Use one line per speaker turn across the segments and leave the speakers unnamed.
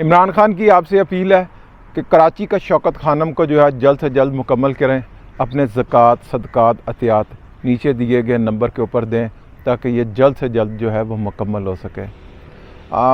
इमरान खान की आपसे अपील है कि कराची का शौकत खानम को जो है जल्द से जल्द मुकम्मल करें, अपने ज़कात, सदक़ात, अतियात नीचे दिए गए नंबर के ऊपर दें ताकि ये जल्द से जल्द जो है वो मुकम्मल हो सके।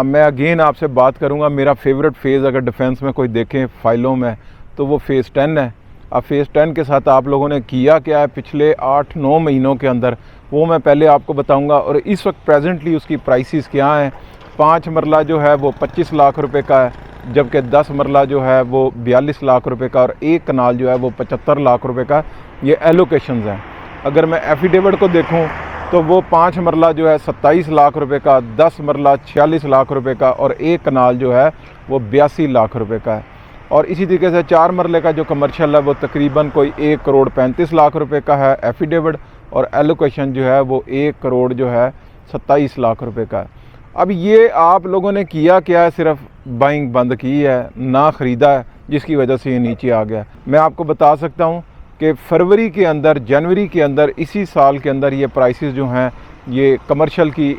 मैं अगेन आपसे बात करूँगा, मेरा फेवरेट फ़ेज़ अगर डिफेंस में कोई देखें फ़ाइलों में तो वो फ़ेज़ 10 है। अब फ़ेज़ 10 के साथ आप लोगों ने किया क्या है पिछले 8-9 महीनों के अंदर, वो मैं पहले आपको बताऊँगा। और इस वक्त प्रेजेंटली उसकी प्राइसेस क्या हैं। 5 मरला जो है वो 25 लाख रुपए का है, जबकि 10 मरला जो है वो 42 लाख रुपए का और एक कनाल जो है वो 75 लाख रुपए का। ये एलोकेशंस हैं। अगर मैं एफिडेविट को देखूं तो वो 5 मरला जो है 27 लाख रुपए का, 10 मरला 46 लाख रुपए का और एक कनाल जो है वो 82 लाख रुपए का है। और इसी तरीके से 4 मरले का जो कमर्शियल है वो तकरीबन कोई 1 करोड़ 35 लाख रुपए का है एफिडेविट, और एलोकेशन जो है वो 1 करोड़ जो है 27 लाख रुपए का है। अब ये आप लोगों ने किया क्या है, सिर्फ बाइंग बंद की है, ना ख़रीदा है, जिसकी वजह से ये नीचे आ गया। मैं आपको बता सकता हूँ कि फरवरी के अंदर, जनवरी के अंदर, इसी साल के अंदर ये प्राइसेस जो हैं ये कमर्शियल की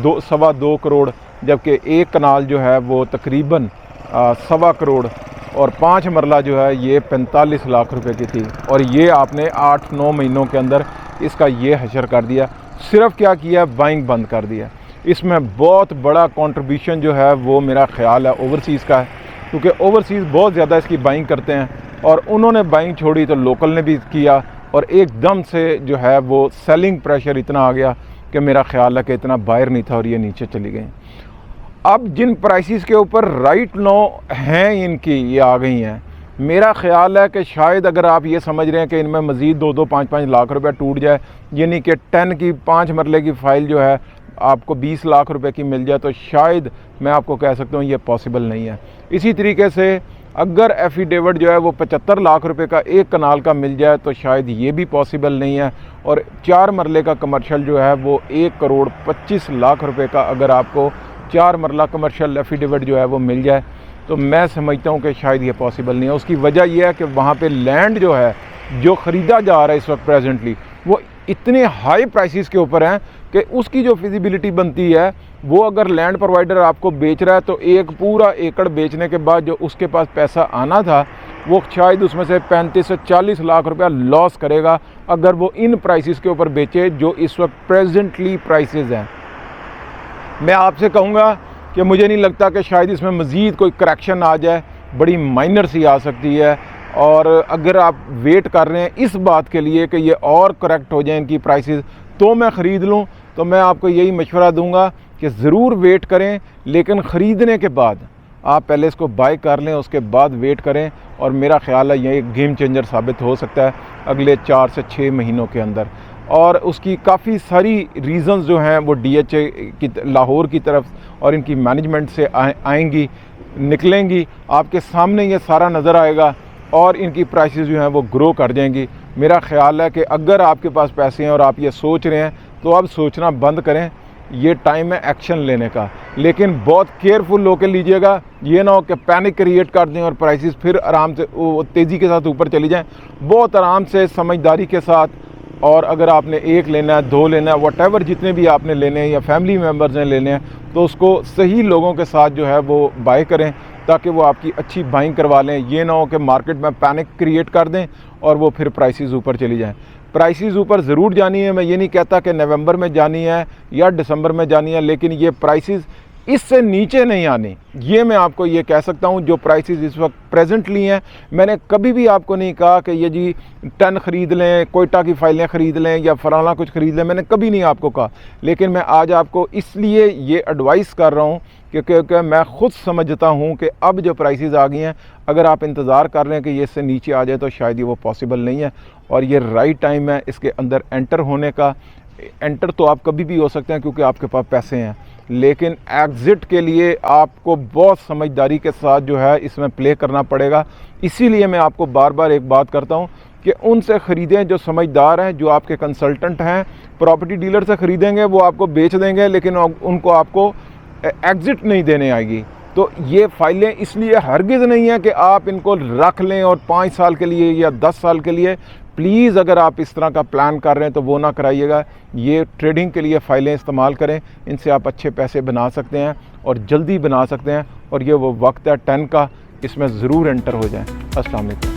2.25 करोड़, जबकि एक कनाल जो है वो तकरीबन 1.25 करोड़ और 5 मरला जो है ये 45 लाख रुपए की थी। और ये आपने 8-9 महीनों के अंदर इसका ये हशर कर दिया। सिर्फ क्या किया, बाइंग बंद कर दिया। इसमें बहुत बड़ा कंट्रीब्यूशन जो है वो मेरा ख्याल है ओवरसीज़ का है, क्योंकि ओवरसीज़ बहुत ज़्यादा इसकी बाइंग करते हैं और उन्होंने बाइंग छोड़ी तो लोकल ने भी किया, और एकदम से जो है वो सेलिंग प्रेशर इतना आ गया कि मेरा ख्याल है कि इतना बायर नहीं था और ये नीचे चली गई। अब जिन प्राइसेस के ऊपर राइट नो हैं इनकी, ये आ गई हैं। मेरा ख्याल है कि शायद अगर आप ये समझ रहे हैं कि इनमें मज़ीद 2-2, 5-5 लाख रुपए टूट जाए, यानी कि 10 की 5 मरले की फ़ाइल जो है आपको 20 लाख रुपए की मिल जाए, तो शायद मैं आपको कह सकता हूँ ये पॉसिबल नहीं है। इसी तरीके से अगर एफिडेविट जो है वो 75 लाख रुपए का एक कनाल का मिल जाए तो शायद ये भी पॉसिबल नहीं है। और 4 मरले का कमर्शियल जो है वो 1 करोड़ 25 लाख रुपए का अगर आपको 4 मरला कमर्शियल एफिडेविट जो है वो मिल जाए तो मैं समझता हूँ कि शायद ये पॉसिबल नहीं है। उसकी वजह यह है कि वहाँ पे लैंड जो है जो ख़रीदा जा रहा है इस वक्त प्रेजेंटली वो इतने हाई प्राइसेस के ऊपर हैं कि उसकी जो फिजिबिलिटी बनती है वो, अगर लैंड प्रोवाइडर आपको बेच रहा है तो एक पूरा एकड़ बेचने के बाद जो उसके पास पैसा आना था वो शायद उसमें से 35 से 40 लाख रुपया लॉस करेगा अगर वो इन प्राइसेस के ऊपर बेचे जो इस वक्त प्रेजेंटली प्राइसेस हैं। मैं आपसे कहूँगा कि मुझे नहीं लगता कि शायद इसमें मज़ीद कोई करेक्शन आ जाए, बड़ी माइनर सी आ सकती है। और अगर आप वेट कर रहे हैं इस बात के लिए कि ये और करेक्ट हो जाए इनकी प्राइसेस तो मैं ख़रीद लूँ, तो मैं आपको यही मशवरा दूंगा कि ज़रूर वेट करें, लेकिन ख़रीदने के बाद आप पहले इसको बाय कर लें, उसके बाद वेट करें। और मेरा ख्याल है ये एक गेम चेंजर साबित हो सकता है अगले 4 से 6 महीनों के अंदर। और उसकी काफ़ी सारी रीज़न्स जो हैं वो DHA की लाहौर की तरफ और इनकी मैनेजमेंट से आएंगी, निकलेंगी, आपके सामने ये सारा नज़र आएगा और इनकी प्राइसेस जो हैं वो ग्रो कर जाएंगी। मेरा ख्याल है कि अगर आपके पास पैसे हैं और आप ये सोच रहे हैं तो अब सोचना बंद करें, ये टाइम है एक्शन लेने का, लेकिन बहुत केयरफुल होकर लीजिएगा। ये ना हो कि पैनिक क्रिएट कर दें और प्राइसेस फिर आराम से तेज़ी के साथ ऊपर चली जाएं। बहुत आराम से, समझदारी के साथ, और अगर आपने 1 लेना है, 2 लेना है, व्हाटएवर जितने भी आपने लेने हैं या फैमिली मेम्बर्स ने लेने हैं, तो उसको सही लोगों के साथ जो है वो बाय करें ताकि वो आपकी अच्छी बाइंग करवा लें। ये ना हो कि मार्केट में पैनिक क्रिएट कर दें और वो फिर प्राइसेस ऊपर चली जाएं। प्राइसेस ऊपर ज़रूर जानी है, मैं ये नहीं कहता कि नवंबर में जानी है या दिसंबर में जानी है, लेकिन ये प्राइसेस इससे नीचे नहीं आनी, ये मैं आपको ये कह सकता हूँ। जो प्राइसेस इस वक्त प्रेजेंटली हैं, मैंने कभी भी आपको नहीं कहा कि ये जी 10 ख़रीद लें, कोयटा की फ़ाइलें ख़रीद लें या फलाना कुछ ख़रीद लें, मैंने कभी नहीं आपको कहा। लेकिन मैं आज आपको इसलिए ये एडवाइस कर रहा हूँ क्योंकि मैं ख़ुद समझता हूँ कि अब जो प्राइसेस आ गई हैं, अगर आप इंतज़ार कर रहे हैं कि ये इससे नीचे आ जाए तो शायद ये वो पॉसिबल नहीं है। और ये राइट टाइम है इसके अंदर एंटर होने का। एंटर तो आप कभी भी हो सकते हैं क्योंकि आपके पास पैसे हैं, लेकिन एग्ज़िट के लिए आपको बहुत समझदारी के साथ जो है इसमें प्ले करना पड़ेगा। इसीलिए मैं आपको बार बार एक बात करता हूँ कि उनसे ख़रीदें जो समझदार हैं, जो आपके कंसल्टेंट हैं। प्रॉपर्टी डीलर से ख़रीदेंगे वो आपको बेच देंगे, लेकिन उनको आपको एग्ज़िट नहीं देने आएगी। तो ये फ़ाइलें इसलिए हरगिज़ नहीं है कि आप इनको रख लें और 5 साल के लिए या 10 साल के लिए। प्लीज़ अगर आप इस तरह का प्लान कर रहे हैं तो वो ना कराइएगा। ये ट्रेडिंग के लिए फ़ाइलें इस्तेमाल करें, इनसे आप अच्छे पैसे बना सकते हैं और जल्दी बना सकते हैं। और ये वो वक्त है 10 का, इसमें ज़रूर एंटर हो जाएं। अस्सलाम वालेकुम।